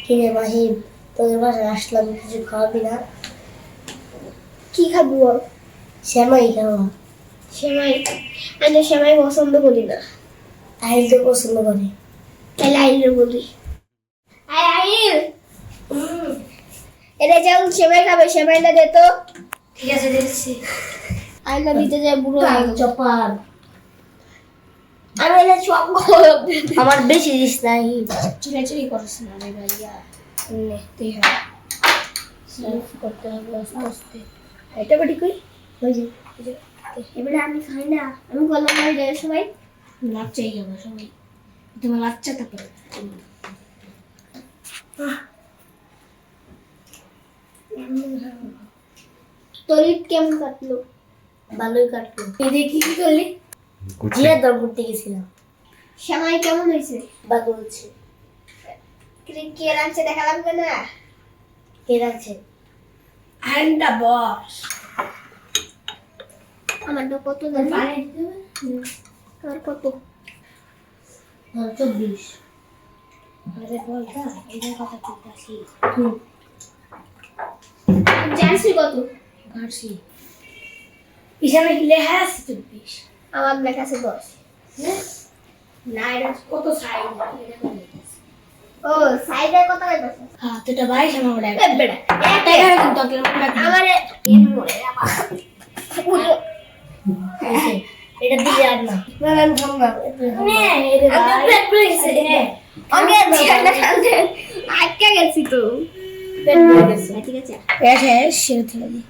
কিরে মাহিম, তোদের বাসায় আসলাম, কিছু খাওয়াবি না? কি খাবো বল? শ্যামাই খাওয়া। সেমাই? আমি সেমাই পছন্দ করি না। আহিল তো পছন্দ করে। তাহলে আইলে বলি, আয় আইল, এটা যেমন সেমাই খাবে, সেমাইটা দে তো। ঠিক আছে, দেখছি। আইলা দিতে যায় বুড়ো হয়ে গেল। চপার আমি এটা সব আমার বেশি দিস না আহিল। চিড়াচিড়ি করছ না রে ভাইয়া, নেতেই হয় সার্ভ করতে হবে আস্তে আস্তে। এটা বাড়ি কই ওই যে এবারে আমি খাই না, আমি বললাম না রে সবাই লাচ্চাই খাবো সবাই। তোমার লাচ্চা থাকে। তোর ঈদ কেমন কাটলো? ভালোই কাটলো। এদিকে কি কি করলি? জিয়া দর করতে গেছিলাম। সেমাই কেমন হয়েছে? ভালো হচ্ছে। কে রাঁধছে দেখা লাগবে না? কে রাখছে? আন্ডা বস আমারটা কত জানি? আর কত? 24। আরে বলটা এটার কথা বলতেছি। জানছি কত? ঘাটছি হিসাবে লেখা আছে 24। আমার লেখা আছে 10। না এটা কত সাইজ? ও সাইজের কথা কইতাছ? হ্যাঁ, তো এটা 22 আমার বড়। এ বেটা একটা এখানে কিন্তু তোকে আমারে এর মরে আমার এটা দিয়ে আর না। না আমি খাবো না। নে এটা আমি পেট ভরে গেছে। আমি জিয়াটা খাইতে আটকে গেছি তো। পেট ভরে গেছে। ঠিক আছে এটা সেরে থেকে দিই।